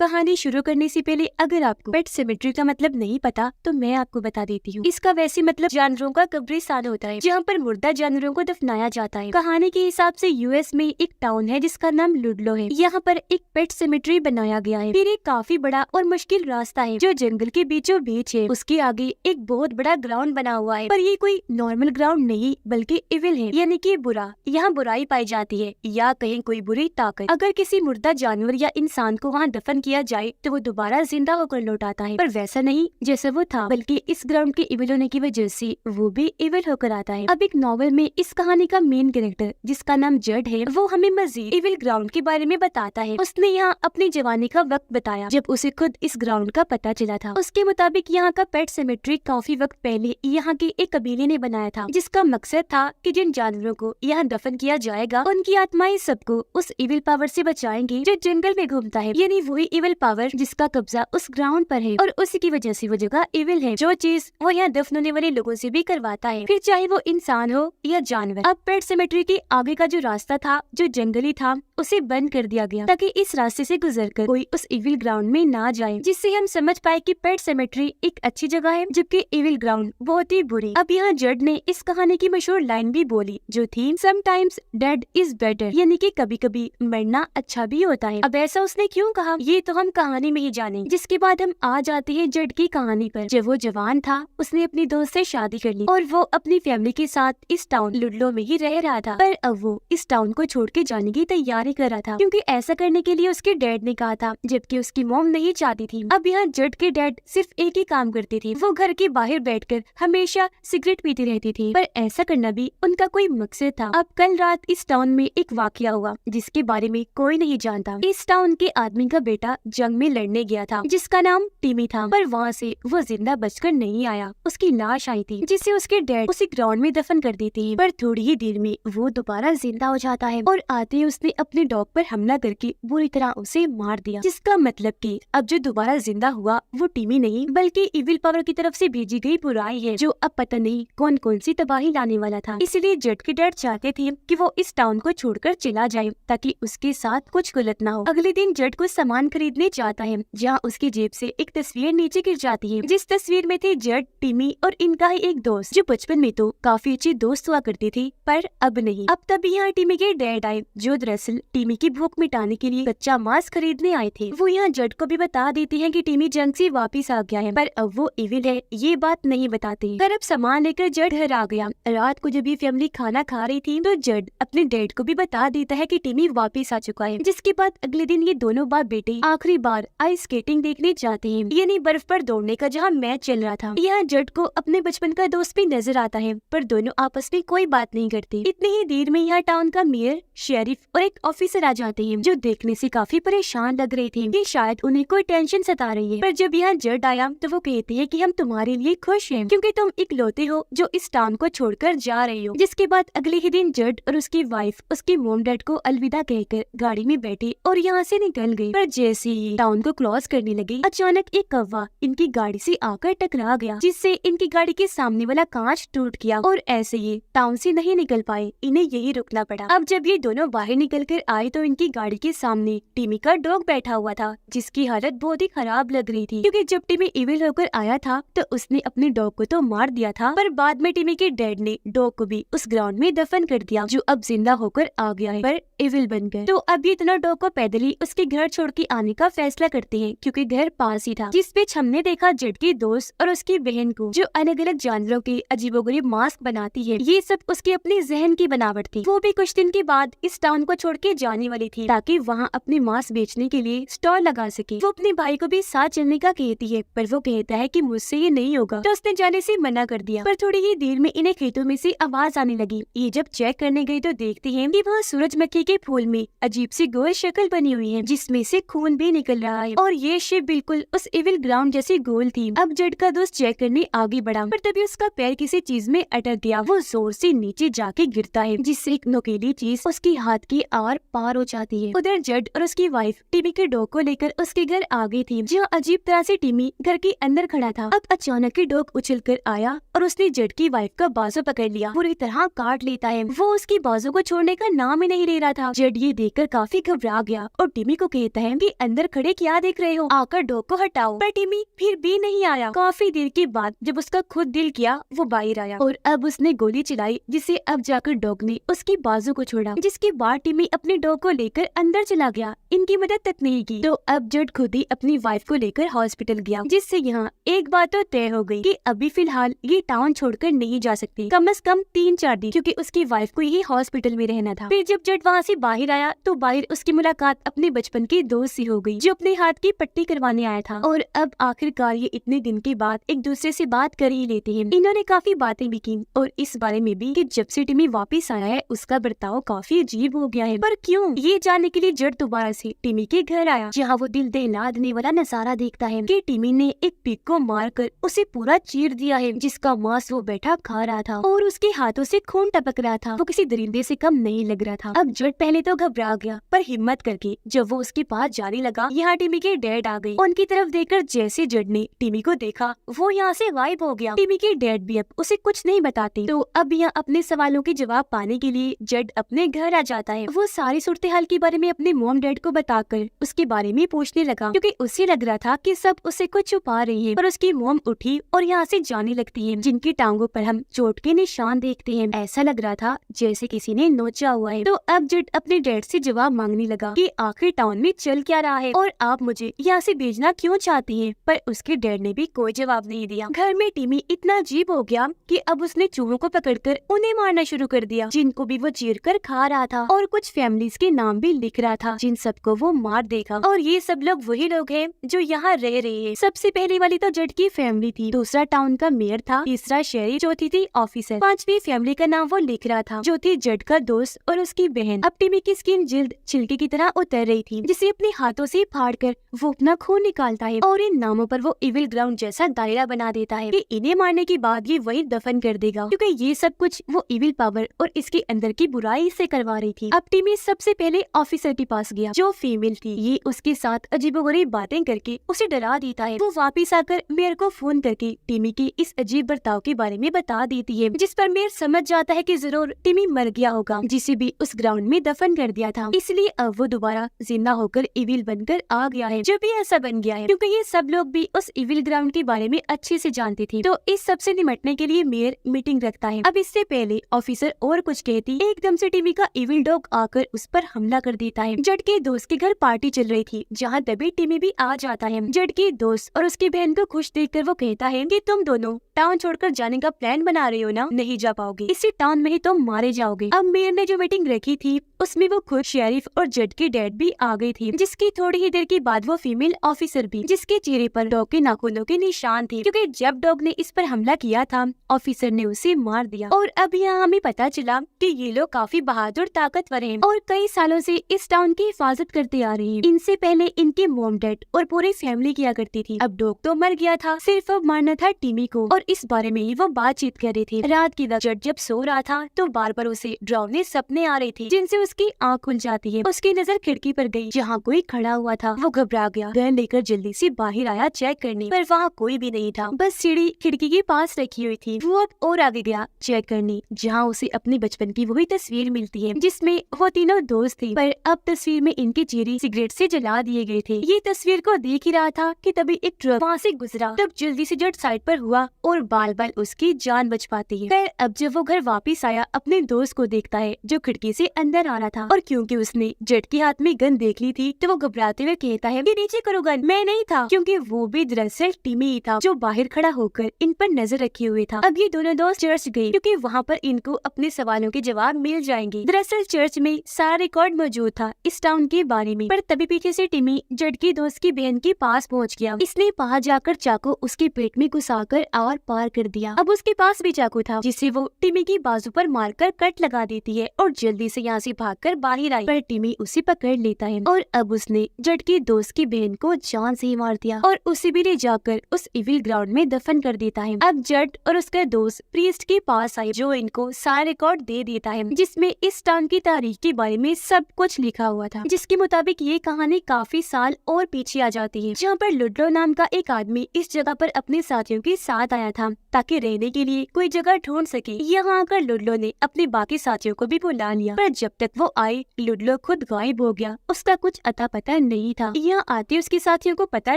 कहानी शुरू करने से पहले अगर आपको पेट सेमेट्री का मतलब नहीं पता तो मैं आपको बता देती हूँ। इसका वैसे मतलब जानवरों का कब्रिस्तान होता है जहाँ पर मुर्दा जानवरों को दफनाया जाता है। कहानी के हिसाब से यूएस में एक टाउन है जिसका नाम लुडलो है। यहाँ पर एक पेट सेमेट्री बनाया गया है। फिर एक काफी बड़ा और मुश्किल रास्ता है जो जंगल के बीचों बीच है। उसके आगे एक बहुत बड़ा ग्राउंड बना हुआ है, पर ये कोई नॉर्मल ग्राउंड नहीं बल्कि इविल है, यानी कि बुरा। यहाँ बुराई पाई जाती है या कहीं कोई बुरी ताकत। अगर किसी मुर्दा जानवर या इंसान को वहाँ दफन किया जाए तो वो दोबारा जिंदा होकर लौट आता है, पर वैसा नहीं जैसे वो था, बल्कि इस ग्राउंड के इविल होने की वजह से वो भी इविल होकर आता है। अब एक नॉवेल में इस कहानी का मेन कैरेक्टर जिसका नाम जड है, वो हमें मजीद इविल ग्राउंड के बारे में बताता है। उसने यहाँ अपनी जवानी का वक्त बताया जब उसे खुद इस ग्राउंड का पता चला था। उसके मुताबिक यहाँ का पेट सेमेट्री काफी वक्त पहले यहाँ के एक कबीले ने बनाया था, जिसका मकसद था कि जिन जानवरों को यहाँ दफन किया जाएगा उनकी आत्माएं सबको उस इविल पावर से बचाएंगी जो जंगल में घूमता है, यानी वही इविल पावर जिसका कब्जा उस ग्राउंड पर है और उसी की वजह से वो जगह इविल है। जो चीज वो यहाँ दफन होने वाले लोगों से भी करवाता है, फिर चाहे वो इंसान हो या जानवर। अब पेट सेमेट्री के आगे का जो रास्ता था जो जंगली था उसे बंद कर दिया गया ताकि इस रास्ते से गुजरकर कोई उस इविल ग्राउंड में ना जाए, जिससे हम समझ पाए कि पेट सेमेट्री एक अच्छी जगह है जबकि इविल ग्राउंड बहुत ही बुरी। अब यहाँ जड ने इस कहानी की मशहूर लाइन भी बोली जो थी समटाइम्स डेड इज बेटर, यानी कि कभी कभी मरना अच्छा भी होता है। अब ऐसा उसने क्यों कहा ये तो हम कहानी में ही जाने। जिसके बाद हम आ जाते हैं जड की कहानी पर। जब वो जवान था उसने अपनी दोस्त से शादी कर ली और वो अपनी फैमिली के साथ इस टाउन लुडलो में ही रह रहा था, पर अब वो इस टाउन को छोड़ के जाने की तैयारी कर रहा था क्योंकि ऐसा करने के लिए उसके डैड ने कहा था, जबकि उसकी मॉम नहीं चाहती थी। अब यहाँ जड के डैड सिर्फ एक ही काम करते थे, वो घर के बाहर बैठकर हमेशा सिगरेट पीती रहती थी, पर ऐसा करना भी उनका कोई मकसद था। अब कल रात इस टाउन में एक वाकया हुआ जिसके बारे में कोई नहीं जानता। इस टाउन के आदमी का बेटा जंग में लड़ने गया था जिसका नाम टिमी था, पर वहाँ से वो जिंदा बचकर नहीं आया। उसकी लाश आई थी जिसे उसके डैड उसी ग्राउंड में दफन कर देते हैं, पर थोड़ी ही देर में वो दोबारा जिंदा हो जाता है और आते ही उसने अपने डॉग पर हमला करके बुरी तरह उसे मार दिया, जिसका मतलब कि अब जो दोबारा जिंदा हुआ वो टिमी नहीं बल्कि इविल पावर की तरफ से भेजी गई बुराई है जो अब पता नहीं कौन कौन सी तबाही लाने वाला था। इसलिए जड के डैड चाहते थे कि वो इस टाउन को छोड़कर चला जाए ताकि उसके साथ कुछ गलत ना हो। अगले दिन जड को सामान खरीदने जाता है जहाँ उसकी जेब से एक तस्वीर नीचे गिर जाती है, जिस तस्वीर में थे जड, टिमी और इनका ही एक दोस्त जो बचपन में तो काफी अच्छे दोस्त हुआ करते थे पर अब नहीं। अब तभी यहाँ टिमी के डैड आए जो दरअसल टिमी की भूख मिटाने के लिए कच्चा मांस खरीदने आए थे। वो यहाँ जड को भी बता देते हैं कि टिमी जंग से वापिस आ गया है, पर अब वो इविल है ये बात नहीं बताते। पर अब सामान लेकर जड घर आ गया। रात को जब ये फैमिली खाना खा रही थी तो जड अपने डैड को भी बता देता है कि टिमी वापिस आ चुका है। जिसके बाद अगले दिन ये दोनों बाप बेटे आखिरी बार आइस स्केटिंग देखने जाते हैं, यानी बर्फ पर दौड़ने का जहाँ मैच चल रहा था। यहाँ जड को अपने बचपन का दोस्त भी नजर आता है, पर दोनों आपस में कोई बात नहीं करते। इतनी ही देर में यहाँ टाउन का मेयर, शेरिफ और एक ऑफिसर आ जाते हैं जो देखने से काफी परेशान लग रहे थे कि शायद उन्हें कोई टेंशन सता रही है। पर जब यहाँ जड आया तो वो कहते हैं कि हम तुम्हारे लिए खुश हैं क्योंकि तुम इकलौते हो जो इस टाउन को छोड़कर जा रहे हो। जिसके बाद अगले ही दिन जड और उसकी वाइफ उसके मोम डैड को अलविदा कहकर गाड़ी में बैठे और यहाँ से निकल गए। पर जैसे ही टाउन को क्रॉस करने लगे अचानक एक कौवा इनकी गाड़ी से आकर टकरा गया, जिससे इनकी गाड़ी के सामने वाला कांच टूट गया और ऐसे ये टाउन से नहीं निकल पाए, इन्हें यही रुकना पड़ा। अब जब ये दोनों बाहर निकल कर आए तो इनकी गाड़ी के सामने टिमी का डॉग बैठा हुआ था जिसकी हालत बहुत ही खराब लग रही थी क्योंकि जब टिमी इविल होकर आया था तो उसने अपने डॉग को तो मार दिया था, पर बाद में टिमी के डैड ने डॉग को भी उस ग्राउंड में दफन कर दिया जो अब जिंदा होकर आ गया है पर इविल बनकर। तो अब ये दोनों डॉग को पैदल ही उसके घर छोड़ के आने का फैसला करते हैं क्योंकि घर पास ही था। जिस बीच हमने देखा जड के दोस्त और उसकी बहन को जो अलग अलग जानवरों के अजीबोगरीब मास्क बनाती है। ये सब उसके अपने जहन की बनावट थी। वो भी कुछ दिन के बाद इस टाउन को छोड़ के जाने वाली थी ताकि वहाँ अपने मास्क बेचने के लिए स्टॉल लगा सके। वो अपने भाई को भी साथ चलने का कहती है पर वो कहता है कि मुझसे ये नहीं होगा, तो उसने जाने से मना कर दिया। पर थोड़ी ही देर में इन्हें खेतों में से आवाज आने लगी। ये जब चेक करने गई तो देखते हैं कि वहाँ सूरजमुखी के फूल में अजीब सी गोल शक्ल बनी हुई है जिसमें से खून भी निकल रहा है और ये शिप बिल्कुल उस इविल ग्राउंड जैसी गोल थी। अब जड का दोस्त चेक करने आगे बढ़ा पर तभी उसका पैर किसी चीज में अटक गया। वो जोर से नीचे जाके गिरता है जिससे एक नुकीली चीज उसकी हाथ की आर पार हो जाती है। उधर जड और उसकी वाइफ टिमी के डॉग को लेकर उसके घर आ गई थी, जहाँ अजीब तरह से टिमी घर के अंदर खड़ा था। अब अचानक ही डॉग उछल कर आया और उसने जड की वाइफ का बाजू पकड़ लिया, पूरी तरह काट लेता है। वो उसकी बाजू को छोड़ने का नाम ही नहीं ले रहा था। जड ये देखकर काफी घबरा गया और टिमी को कहता है कि अंदर खड़े क्या देख रहे हो, आकर डॉग को हटाओ। पर टिमी फिर भी नहीं आया। काफी देर के बाद जब उसका खुद दिल किया, वो बाहर आया और अब उसने गोली चलाई, जिसे अब जाकर डॉग ने उसकी बाजू को छोड़ा, जिसके बाद टिमी अपने डॉग को लेकर अंदर चला गया। इनकी मदद तक नहीं की तो अब जड खुद ही अपनी वाइफ को लेकर हॉस्पिटल गया, जिससे यहाँ एक बात तो तय हो गई कि अभी फिलहाल ये टाउन छोड़कर नहीं जा सकती, कम से कम 3-4 दिन, क्योंकि उसकी वाइफ को यही हॉस्पिटल में रहना था। फिर जब जड वहाँ से बाहर आया तो बाहर उसकी मुलाकात अपने बचपन के दोस्त से हो गई, जो अपने हाथ की पट्टी करवाने आया था। और अब आखिरकार ये इतने दिन के बाद एक दूसरे से बात कर ही लेते हैं। इन्होंने काफी बातें भी की और इस बारे में भी कि जब से टिमी वापिस आया है उसका बर्ताव काफी अजीब हो गया है। पर क्यों, ये जानने के लिए जड दोबारा से टिमी के घर आया, जहाँ वो दिल दहला देने वाला नजारा देखता है कि टिमी ने एक पिग को मारकर उसे पूरा चीर दिया है, जिसका मांस वो बैठा खा रहा था और उसके हाथों से खून टपक रहा था। वो किसी दरिंदे से कम नहीं लग रहा था। अब जड पहले तो घबरा गया, पर हिम्मत करके जब वो उसके पास जाने लगा, यहाँ टिमी के डैड आ गए। उनकी तरफ देखकर जैसे जड ने टिमी को देखा, वो यहाँ से गायब हो गया। टिमी के डैड भी अब उसे कुछ नहीं बताते। तो अब यहाँ अपने सवालों के जवाब पाने के लिए जड अपने घर आ जाता है। वो सारी सूरत हाल के बारे में अपने मॉम डैड को बताकर उसके बारे में पूछने लगा, क्योंकि उसे लग रहा था कि सब उससे कुछ छुपा रही है। पर उसकी मॉम उठी और यहाँ से जाने लगती है, जिनकी टांगों पर हम चोट के निशान देखते हैं। ऐसा लग रहा था जैसे किसी ने नोचा हुआ है। तो अब जड अपने डैड से जवाब मांगने लगा कि आखिर टाउन में चल क्या रहा है और आप मुझे यहाँ से भेजना क्यों चाहती हैं। पर उसके डैड ने भी कोई जवाब नहीं दिया। घर में टिमी इतना अजीब हो गया कि अब उसने चूहों को पकड़कर उन्हें मारना शुरू कर दिया, जिनको भी वो चीर कर खा रहा था, और कुछ फैमिलीज के नाम भी लिख रहा था, जिन सबको वो मार देगा। और ये सब लोग वही लोग हैं जो यहाँ रह रहे हैं। सबसे पहले वाली तो जड की फैमिली थी, दूसरा टाउन का मेयर था, तीसरा शहरी, चौथी थी ऑफिसर, पांचवी फैमिली का नाम वो लिख रहा था, जो थी जड का दोस्त और उसकी बहन। अब टिमी की स्किन जल्द छिलके की तरह उतर रही थी, जिसे अपने हाथों से फाड़ कर वो अपना खून निकालता है और इन नामों पर वो इविल ग्राउंड जैसा दायरा बना देता है कि इन्हें मारने के बाद ये वही दफन कर देगा, क्योंकि ये सब कुछ वो इविल पावर और इसके अंदर की बुराई से करवा रही थी। अब टिमी सबसे पहले ऑफिसर के पास गया, जो फीमेल थी। ये उसके साथ अजीबोगरीब बातें करके उसे डरा देता है। वो वापिस आकर मेयर को फोन करके टिमी के इस अजीब बर्ताव के बारे में बता देती है, जिस पर मेयर समझ जाता है कि जरूर टिमी मर गया होगा, जिसे भी उस ग्राउंड में दफन कर दिया था। इसलिए अब वो दोबारा जिंदा होकर इविल बनकर आ गया है। जब भी ऐसा बन गया है क्योंकि ये सब लोग भी उस इविल ग्राउंड के बारे में अच्छे से जानते थे। तो इस सब से निपटने के लिए मेयर मीटिंग रखता है। अब इससे पहले ऑफिसर और कुछ कहती, एकदम से टिमी का इविल डॉग आकर उस पर हमला कर देता है। जड के दोस्त के घर पार्टी चल रही थी, जहाँ तभी टिमी भी आ जाता है। जड के दोस्त और उसकी बहन को खुश देखकर वो कहता है कि तुम दोनों टाउन छोड़कर जाने का प्लान बना रहे हो ना, नहीं जा पाओगे, इसी टाउन में ही तुम मारे जाओगे। अब मेयर ने जो मीटिंग रखी थी उसमें वो खुद शेरिफ और जड के डैड भी आ गई थी, जिसकी थोड़ी ही देर के बाद वो फीमेल ऑफिसर भी, जिसके चेहरे पर डॉग के नाखूनों के निशान थे, क्योंकि जब डॉग ने इस पर हमला किया था ऑफिसर ने उसे मार दिया। और अब यहाँ हमें पता चला कि ये लोग काफी बहादुर ताकतवर हैं और कई सालों से इस टाउन की हिफाजत करते आ रहे हैं। इनसे पहले इनके मॉम डैड और पूरी फैमिली किया करती थी। अब डॉग तो मर गया था, सिर्फ अब मारना था टिमी को, और इस बारे में ही वो बातचीत कर रहे थे। रात की वक्त जड जब सो रहा था तो बार बार उसे डरावने सपने आ रहे थे, जिनसे उसकी आँख खुल जाती है। उसकी नजर खिड़की पर गई, जहाँ कोई खड़ा हुआ था। वो घबरा गया, गन लेकर जल्दी से बाहर आया चेक करने, पर वहाँ कोई भी नहीं था, बस सीढ़ी खिड़की के पास रखी हुई थी। वो अब और आगे गया चेक करने, जहाँ उसे अपने बचपन की वही तस्वीर मिलती है, जिसमें वो तीनों दोस्त थे, पर अब तस्वीर में इनके चेहरे सिगरेट से जला दिए गए थे। ये तस्वीर को देख ही रहा था कि तभी एक ट्रक वहाँ से गुजरा। तब जल्दी से जड साइड पर हुआ और बाल बाल उसकी जान बच पाती है। फिर अब जब वो घर वापिस आया, अपने दोस्त को देखता है जो खिड़की से अंदर आ रहा था, और क्योंकि उसने जड के हाथ में गन देख ली थी तो वो घबराते हुए कहता है कि नीचे करो गन। मैं नहीं था, क्योंकि वो भी दरअसल टिमी ही था, जो बाहर खड़ा होकर इन पर नजर रखे हुए था। अब ये दोनों दोस्त चर्च गए, क्योंकि वहाँ पर इनको अपने सवालों के जवाब मिल जाएंगे। दरअसल चर्च में सारा रिकॉर्ड मौजूद था इस टाउन के बारे में, पर तभी पीछे से टिमी जड की दोस्त की बहन के पास पहुँच गया। इसने बाहर जाकर चाकू उसके पेट में घुसाकर आर पार कर दिया। अब उसके पास भी चाकू था, जिसे वो टिमी की बाजू पर मारकर कट लगा देती है और जल्दी से यहाँ से भागकर बाहर आई, पर टिमी उसे पकड़ लेता है और अब उसने जड की दोस्त की बहन को जान से ही मार दिया और उसे भी ले जाकर उस इविल ग्राउंड में दफन कर देता है। अब जड और उसका दोस्त प्रीस्ट के पास आए, जो इनको सारा रिकॉर्ड दे देता है, जिसमें इस टाउन की तारीख के बारे बारे में सब कुछ लिखा हुआ था, जिसके मुताबिक ये कहानी काफी साल और पीछे आ जाती है, जहाँ पर लुडलो नाम का एक आदमी इस जगह पर अपने साथियों के साथ आया था ताकि रहने के लिए कोई जगह ढूंढ सके। यहाँ आकर लुडलो ने अपने बाकी साथियों को भी बुला लिया, पर जब तक वो आए लुडलो खुद गायब हो गया। उसका कुछ अता पता नहीं था। यहाँ आते उसके साथियों को पता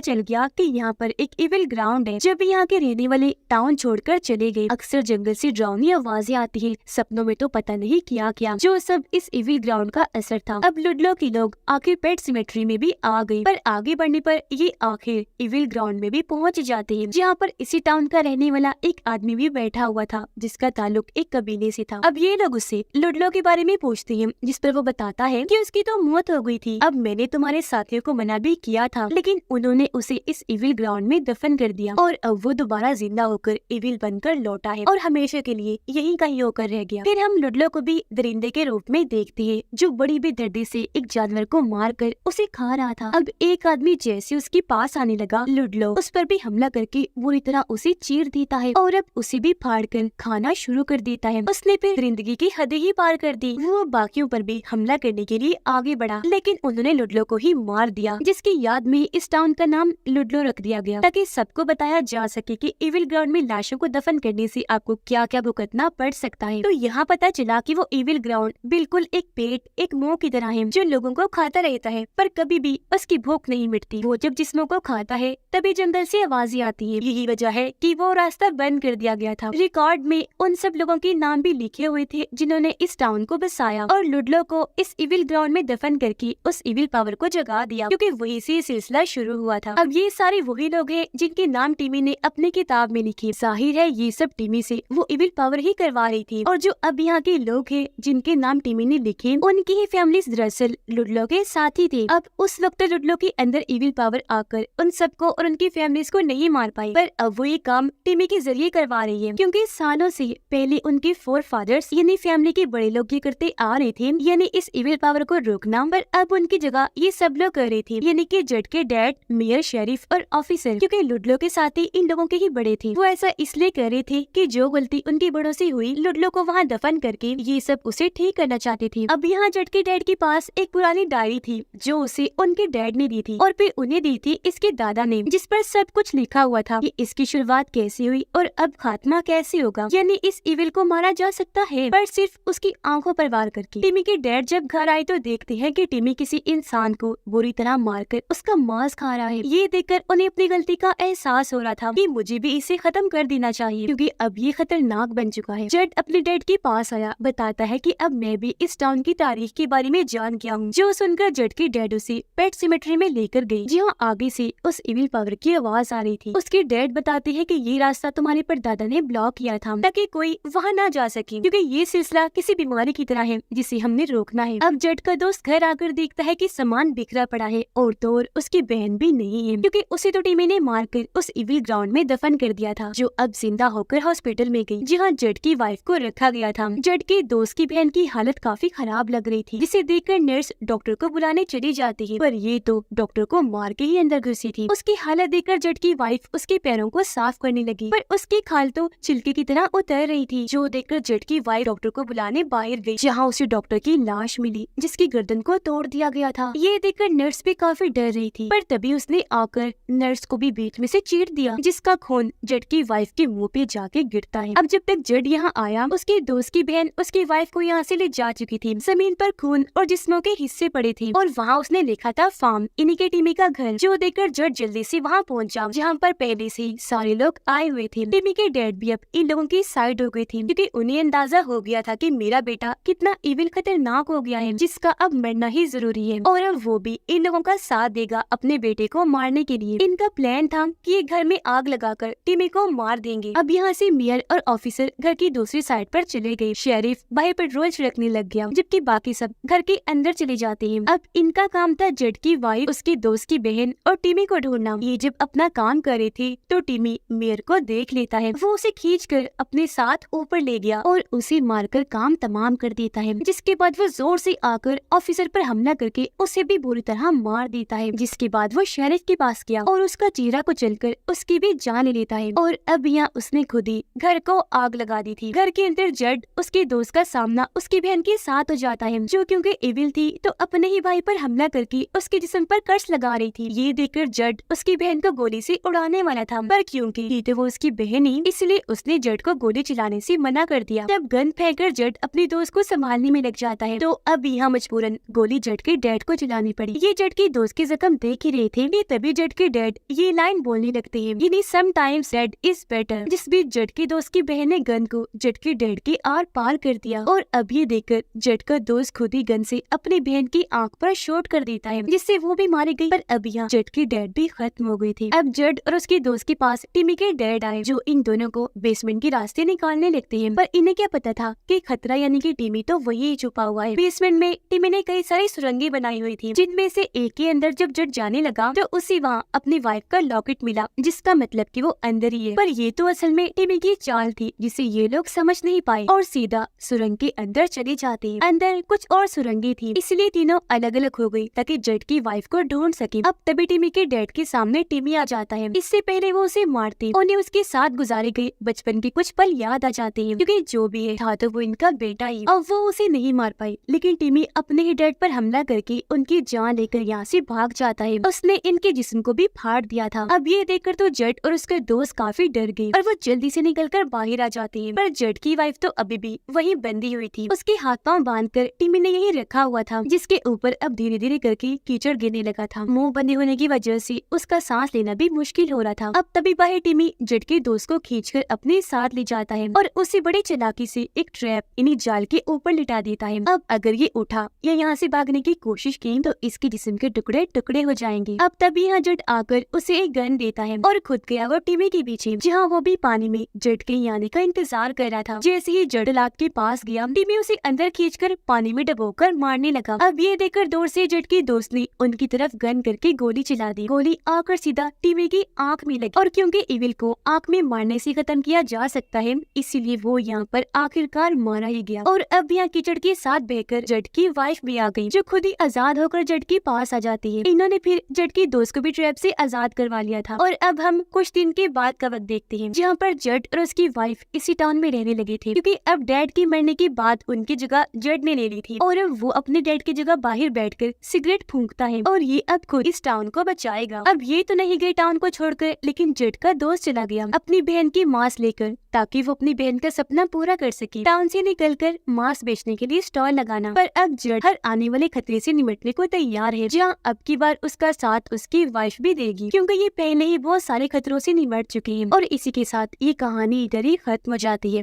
चल गया कि यहाँ पर एक इविल ग्राउंड है। जब यहाँ के रहने वाले टाउन छोड़कर चले गए, अक्सर जंगल से डरावनी आवाजें आती है, सपनों में तो पता नहीं क्या क्या, जो सब इस इविल ग्राउंड का असर था। अब लुडलो के लोग आखिर पेट सिमेट्री में भी आ गए, पर आगे बढ़ने पर ये आखिर इविल ग्राउंड में भी पहुँच जाते हैं, जहाँ पर इसी टाउन का रहने वाला एक आदमी भी बैठा हुआ था, जिसका ताल्लुक एक कबीले से था। अब ये लोग उससे लुडलो के बारे में पूछते हैं, जिस पर वो बताता है कि उसकी तो मौत हो गई थी। अब मैंने तुम्हारे साथियों को मना भी किया था, लेकिन उन्होंने उसे इस इविल ग्राउंड में दफन कर दिया और अब वो दोबारा जिंदा होकर इविल बनकर लौटा है और हमेशा के लिए यहीं कहीं होकर रह गया। फिर हम लुडलो को भी दरिंदे के रूप में देखते हैं, जो बड़ी बेदर्दी से एक जानवर को मार कर उसे खा रहा था। अब एक आदमी जैसे उसके पास आने लगा, लुडलो उस पर भी हमला करके बुरी तरह उसे चीर देता है और अब उसे भी फाड़ कर खाना शुरू कर देता है। उसने फिर दरिंदगी की हद ही पार कर दी। वो बाकियों पर भी हमला करने के लिए आगे बढ़ा, लेकिन उन्होंने लुडलो को ही मार दिया, जिसकी याद में इस टाउन का नाम लुडलो रख दिया गया, ताकि सबको बताया जा सके कि इविल ग्राउंड में लाशों को दफन करने से आपको क्या क्या भुगतना पड़ सकता है। तो यहाँ पता चला कि वो इविल ग्राउंड बिल्कुल एक पेट, एक मुंह की तरह है, जो लोगों को खाता रहता है, पर कभी भी उसकी भूख नहीं मिटती। वो जब जिस्मों को खाता है तभी जंगल से आवाजें आती है। यही वजह है कि वो रास्ता बंद कर दिया गया था। रिकॉर्ड में उन सब लोगों के नाम भी लिखे हुए थे जिन्होंने इस टाउन को बसाया और लुडलो को इस इविल ग्राउंड में दफन करके उस इविल पावर को जगा दिया, क्योंकि वही से सिलसिला शुरू हुआ था। अब ये सारे वही लोग हैं जिनके नाम टिमी ने अपनी किताब में लिखे। जाहिर है ये सब टिमी से वो इविल पावर ही करवा रही थी, और जो अब यहाँ के लोग हैं जिनके नाम टिमी ने लिखे, उनकी ही फैमिलीज दरअसल लुडलो के साथ ही थे। अब उस वक्त लुडलो के अंदर इविल पावर आकर उन सबको और उनकी फैमिलीज को नहीं मार पाई, पर अब वो ये काम टिमी के जरिए करवा रही है, क्योंकि सालों से पहले उनके फोर फादर्स यानी फैमिली के बड़े लोग ये करते आ रहे थे, यानी इस इविल पावर को रोकना, पर अब उनकी जगह ये सब लोग कर रहे थे, यानी कि जज के डैड, मेयर, शेरिफ और ऑफिसर, क्योंकि लुडलो के साथ ही इन लोगों के ही बड़े थे। वो ऐसा इसलिए कर रहे थे कि जो गलती उनके बड़ों से हुई, लुडलो को वहाँ दफन करके ये सब उसे ठीक करना चाहते थे। अब यहाँ जज के डैड के पास एक पुरानी डायरी थी जो उसे उनके डैड ने दी थी और फिर उन्हें दी थी इसके दादा ने, जिस पर सब कुछ लिखा हुआ था कि इसकी शुरुआत कैसे हुई और अब खात्मा कैसे होगा, यानी इस इविल को मारा जा सकता है पर सिर्फ उसकी आंखों पर वार करके। टिमी के डैड जब घर आए तो देखते हैं कि टिमी किसी इंसान को बुरी तरह मारकर उसका मांस खा रहा है। ये देखकर उन्हें अपनी गलती का एहसास हो रहा था कि मुझे भी इसे खत्म कर देना चाहिए, क्योंकि अब ये खतरनाक बन चुका है। जड अपने डैड के पास आया, बताता है कि अब मैं भी इस टाउन की तारीख के बारे में जान गया हूँ, जो सुनकर जड के डैड उसे पेट सिमेट्री में लेकर गए, जहाँ आगे से उस इविल पावर की आवाज आ रही थी। उसके डैड बताते हैं कि ये रास्ता तुम्हारे परदादा ने ब्लॉक किया था ताकि कोई वहाँ ना जा सके, क्योंकि ये सिलसिला किसी बीमारी की तरह है जिसे हमने रोकना है। अब जड का दोस्त घर आकर देखता है कि सामान बिखरा पड़ा है और तो और उसकी बहन भी नहीं है, क्योंकि उसे तो टिमी ने मारकर उस इविल ग्राउंड में दफन कर दिया था, जो अब जिंदा होकर हॉस्पिटल में गई, जहाँ जड की वाइफ को रखा गया था। जड के दोस्त की बहन की हालत काफी खराब लग रही थी, जिसे देखकर नर्स डॉक्टर को बुलाने चली जाती है, पर ये तो डॉक्टर को मार के ही अंदर घुसी थी। उसकी हालत देखकर जड की वाइफ उसके पैरों को साफ करने लगी, पर उसकी खाल तो छिलके की तरह उतर रही थी, जो देखकर जड की वाइफ डॉक्टर को बुलाने बाहर गई, जहाँ उसे डॉक्टर की लाश मिली जिसकी गर्दन को तोड़ दिया गया था। ये देखकर नर्स भी काफी डर रही थी, पर तभी उसने आकर नर्स को भी बीच में से चीर दिया, जिसका खून जड की वाइफ के मुंह पे जाके गिरता है। अब जब तक जड यहाँ आया, उसके दोस्त की बहन उसकी वाइफ को यहाँ से ले जा चुकी थी। जमीन पर खून और जिस्मों के हिस्से पड़े थे और वहाँ उसने लिखा था फार्म, इन्हीं के टिमी का घर, जो देखकर जड जल्दी से वहाँ पहुँचा, जहाँ पर पहले से सारे लोग आए हुए थे। टिमी के डैड भी अब इन लोगों की साइड हो गए थे, क्योंकि उन्हें अंदाजा हो गया था कि मेरा बेटा कितना इविल खतरनाक हो गया है, जिसका अब मरना ही जरूरी है, और अब वो भी इन लोगों का साथ देगा अपने बेटे को मारने के लिए। इनका प्लान था कि ये घर में आग लगाकर टिमी को मार देंगे। अब यहाँ से मेयर और ऑफिसर घर की दूसरी साइड पर चले गए। शेरिफ बाहर पेट्रोल छिड़कने लग गया, जबकि बाकी सब घर के अंदर चले जाते हैं। अब इनका काम था जड की वाइफ, उसके दोस्त की बहन और टिमी को ढूंढना। ये जब अपना काम कर रहे थे तो टिमी मेयर को देख लेता है। वो उसे खींचकर अपने साथ ऊपर ले गया और उसे मारकर काम तमाम कर देता है, जिसके बाद वो जोर से आकर ऑफिसर पर हमला करके उसे भी बुरी तरह मार देता है। जिसके बाद वो शेरिफ के पास गया और उसका चेहरा को चलकर उसकी भी जान ले लेता है, और अब यहाँ उसने खुद ही घर को आग लगा दी थी। घर के अंदर जड उसके दोस्त का सामना उसकी बहन के साथ हो जाता जाता है, जो क्योंकि इविल थी तो अपने ही भाई पर हमला करके उसके जिस्म पर कर्स लगा रही थी। ये देखकर जड उसकी बहन को गोली से उड़ाने वाला था, पर क्योंकि थी तो वो उसकी बहन ही, इसलिए उसने जड को गोली चलाने से मना कर दिया। तब गन फेंककर जड अपनी दोस्त को संभालने में लग जाता है, तो अब यहाँ मजबूरन गोली जड के डैड को चलानी पड़ी। ये जड की दोस्त के जख्म देख ही रहे थे कि तभी जड के डैड ये लाइन बोलने लगते हैं, यानी समटाइम्स डैड इज बेटर। जिस बीच जड की दोस्त की बहन ने गन को जड के डैड के आर पार कर दिया और अब ये देखकर जड का दोस्त खुद ही गन से अपनी बहन की आंख पर शॉट कर देता है, जिससे वो भी मारी गई। पर अब यहाँ जड की डैड भी खत्म हो गई थी। अब जड और उसकी दोस्त के पास टिमी के डैड आए, जो इन दोनों को बेसमेंट के रास्ते निकालने लगते हैं। पर इन्हें क्या पता था कि खतरा यानी कि टिमी तो वही छुपा हुआ है। बेसमेंट में टिमी ने कई सारी सुरंगें बनाई हुई थी, जिनमें से एक के अंदर जब जड जाने लगा तो उसी वहाँ अपनी वाइफ का लॉकेट मिला, जिसका मतलब कि वो अंदर ही है। पर ये तो असल में टिमी की चाल थी, जिसे ये लोग समझ नहीं पाए और सीधा सुरंग के अंदर चले जाते हैं। अंदर कुछ और सुरंगें थी, इसलिए तीनों अलग अलग हो गई ताकि जड की वाइफ को ढूंढ सके। अब तभी टिमी के डैड के सामने टिमी आ जाता है। इससे पहले वो उसे मारती, उन्हें उसके साथ गुजारे गए बचपन के कुछ पल याद आ जाते हैं, क्योंकि जो भी है था तो वो इनका बेटा ही। अब वो उसे नहीं मार पाई, लेकिन टिमी अपने ही डैड पर हमला करके उनकी जान लेकर यहाँ से भाग जाता है। उसने इनके जिस्म को भी फाड़ दिया था। अब ये देखकर तो जड और उसके दोस्त काफी डर गए और वो जल्दी से निकलकर बाहर आ जाते हैं। पर जड की वाइफ तो अभी भी वहीं बंधी हुई थी। उसके हाथ पांव बांधकर टिमी ने यहीं रखा हुआ था, जिसके ऊपर अब धीरे धीरे करके कीचड़ गिरने लगा था। मुंह बंधे होने की वजह से उसका सांस लेना भी मुश्किल हो रहा था। अब तभी बाहर टिमी जड के दोस्त को खींचकर अपने साथ ले जाता है और उसे बड़ी चालाकी से एक ट्रैप इन्हीं जाल के ऊपर लिटा देता है। अब अगर ये उठा या यहाँ से भागने की कोशिश की तो इसके जिस्म के टुकड़े टुकड़े हो जाएंगे। अब तभी यहाँ जड आकर उसे एक गन देता है और खुद गया वो टिमी के पीछे, जहाँ वो भी पानी में जड के आने का इंतजार कर रहा था। जैसे ही जड लाख के पास गया, टिमी उसे अंदर खींचकर पानी में डुबोकर मारने लगा। अब ये देखकर दूर से जड की दोस्त ने उनकी तरफ गन करके गोली चला दी। गोली आकर सीधा टिमी की आंख में लगी और क्योंकि इविल को आंख में मारने से खत्म किया जा सकता है, इसीलिए वो यहाँ पर आखिरकार मारा ही गया। और अब यहाँ कीचड़ के साथ बहकर जड की वाइफ भी आ गई, जो खुद ही आजाद होकर जड के पास आ जाती है। इन्होंने फिर जड की दोस्त को भी ट्रैप से आजाद करवा लिया था। और अब हम कुछ दिन के बाद का वक्त देखते हैं, जहाँ पर जड और उसकी वाइफ इसी टाउन में रहने लगे थे, क्योंकि अब डैड के मरने के बाद उनकी जगह जड ने ले ली थी और अब वो अपने डैड की जगह बाहर बैठकर सिगरेट फूंकता है और ये अब खुद इस टाउन को बचाएगा। अब ये तो नहीं गए टाउन को छोड़कर, लेकिन जड का दोस्त चला गया अपनी बहन की मांस लेकर, ताकि वो अपनी बहन का सपना पूरा कर सके। टाउन से निकलकर मांस बेचने के लिए स्टॉल लगाना। पर अब जड हर आने वाले खतरे से निपटने को तैयार है, जहाँ अब की बार उसका साथ उसकी वाइफ भी देगी, क्योंकि ये पहले ही बहुत सारे खतरों से निपट चुके हैं। और इसी के साथ ये कहानी इधर ही खत्म हो जाती है।